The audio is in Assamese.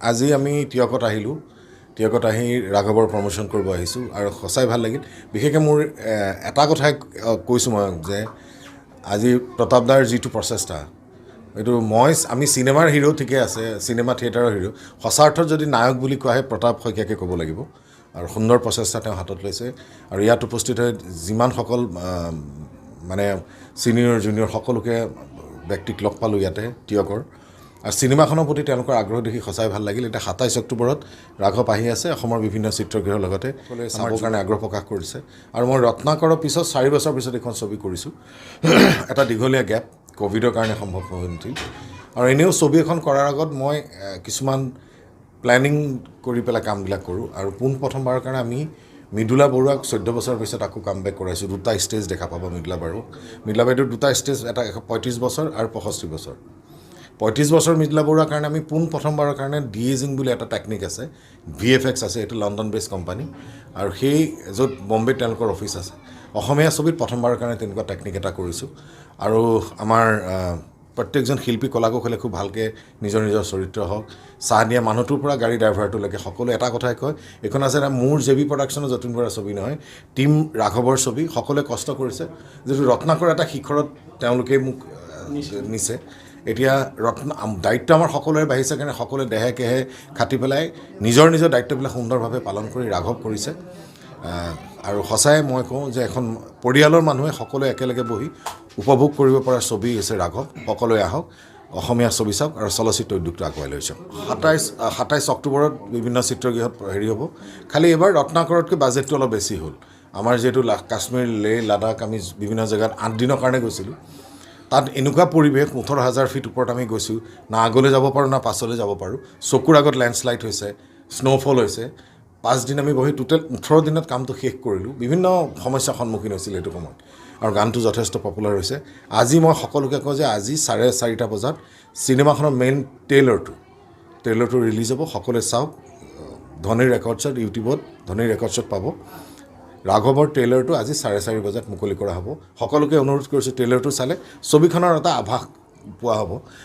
আজি আমি টিয়কত আহিলোঁ টিয়কত আহি ৰাঘৱৰ প্ৰমোশ্যন কৰিব আহিছোঁ আৰু সঁচাই ভাল লাগিল বিশেষকৈ মোৰ এটা কথাই কৈছোঁ মই যে আজি প্ৰতাপদাৰ যিটো প্ৰচেষ্টা এইটো আমি চিনেমাৰ হিৰো ঠিকে আছে চিনেমা থিয়েটাৰৰ হিৰো সঁচা অৰ্থত যদি নায়ক বুলি কোৱা হয় প্ৰতাপ শইকীয়াকে ক'ব লাগিব আৰু সুন্দৰ প্ৰচেষ্টা তেওঁ হাতত লৈছে আৰু ইয়াত উপস্থিত হৈ যিমানসকল মানে ছিনিয়ৰ জুনিয়ৰ সকলোকে ব্যক্তিক লগ পালোঁ ইয়াতে টিয়কৰ আৰু চিনেমাখনৰ প্ৰতি তেওঁলোকৰ আগ্ৰহ দেখি সঁচাই ভাল লাগিল এতিয়া ২৭ অক্টোবৰত ৰাঘৱ আহি আছে অসমৰ বিভিন্ন চিত্ৰগৃহৰ লগতে চাবৰ কাৰণে আগ্ৰহ প্ৰকাশ কৰিছে আৰু মই ৰত্নাকৰৰ পিছত ৪ বছৰ পিছত এখন ছবি কৰিছোঁ এটা দীঘলীয়া গেপ ক'ভিডৰ কাৰণে সম্ভৱ হৈছিল আৰু এনেও ছবি এখন কৰাৰ আগত মই কিছুমান প্লেনিং কৰি পেলাই কামবিলাক কৰোঁ আৰু প্ৰথমবাৰৰ কাৰণে আমি মৃদুলা বৰুৱাক ১৪ বছৰৰ পিছত আকৌ কাম বেক কৰাইছোঁ দুটা ষ্টেজ দেখা পাব মৃদুলা বাইদেউৰ দুটা ষ্টেজ এটা ৩৫ বছৰ আৰু ৬৫ বছৰ ৩৫ বছৰ মৃদুলা বৰুৱাৰ কাৰণে আমি প্ৰথমবাৰৰ কাৰণে ডিএজিং বুলি এটা টেকনিক আছে VFX আছে এইটো লণ্ডন বেছ কোম্পানী আৰু সেই য'ত বম্বেত তেওঁলোকৰ অফিচ আছে অসমীয়া ছবিত প্ৰথমবাৰৰ কাৰণে তেনেকুৱা টেকনিক এটা কৰিছোঁ আৰু আমাৰ প্ৰত্যেকজন শিল্পী কলাকুশলে খুব ভালকৈ নিজৰ চৰিত্ৰ হওক চাহ দিয়া মানুহটোৰ পৰা গাড়ী ড্ৰাইভাৰটোলৈকে সকলোৱে এটা কথাই কয় এইখন আছে মোৰ জেবি প্ৰডাকশ্যনৰ যতীন বৰাৰ ছবি নহয় টীম ৰাঘৱৰ ছবি সকলোৱে কষ্ট কৰিছে যিটো ৰত্নাকৰ এটা শিখৰত তেওঁলোকে মোক নিছে এতিয়া দায়িত্ব আমাৰ সকলোৰে বাঢ়িছে কাৰণে সকলোৱে দেহে কেহে খাটি পেলাই নিজৰ দায়িত্ববিলাক সুন্দৰভাৱে পালন কৰি ৰাঘৱ কৰিছে আৰু সঁচাই মই কওঁ যে এখন পৰিয়ালৰ মানুহে সকলোৱে একেলগে বহি উপভোগ কৰিব পৰা ছবি হৈছে ৰাঘৱ সকলোৱে আহক অসমীয়া ছবি চাওক আৰু চলচ্চিত্ৰ উদ্যোগটো আগুৱাই লৈ যাওক ২৭ অক্টোবৰত বিভিন্ন চিত্ৰগৃহত হ'ব খালি এইবাৰ ৰত্নাকৰতকৈ বাজেটটো অলপ বেছি হ'ল আমাৰ যিহেতু কাশ্মীৰ লেহ লাডাখ আমি বিভিন্ন জেগাত ৮ দিনৰ কাৰণে গৈছিলোঁ তাত এনেকুৱা পৰিৱেশ ১৮,০০০ ফিট ওপৰত আমি গৈছোঁ না আগলৈ যাব পাৰোঁ না পাছলৈ যাব পাৰোঁ চকুৰ আগত লেণ্ডশ্লাইড হৈছে স্ন'ফল হৈছে ৫ দিন আমি বহি টোটেল ১৮ দিনত কামটো শেষ কৰিলোঁ বিভিন্ন সমস্যাৰ সন্মুখীন হৈছিল এইটো সময়ত আৰু গানটো যথেষ্ট পপুলাৰ হৈছে আজি মই সকলোকে কওঁ যে আজি ৪:৩০ বজাত চিনেমাখনৰ মেইন ট্ৰেইলাৰটো ৰিলিজ হ'ব সকলোৱে চাওক ধনী ৰেকৰ্ডছত ইউটিউবত ধনী ৰেকৰ্ডছত পাব ৰাঘৱৰ ট্ৰেইলাৰটো আজি ৪:৩০ বজাত মুকলি কৰা হ'ব সকলোকে অনুৰোধ কৰিছোঁ ট্ৰেইলাৰটো চালে ছবিখনৰ এটা আভাস পোৱা হ'ব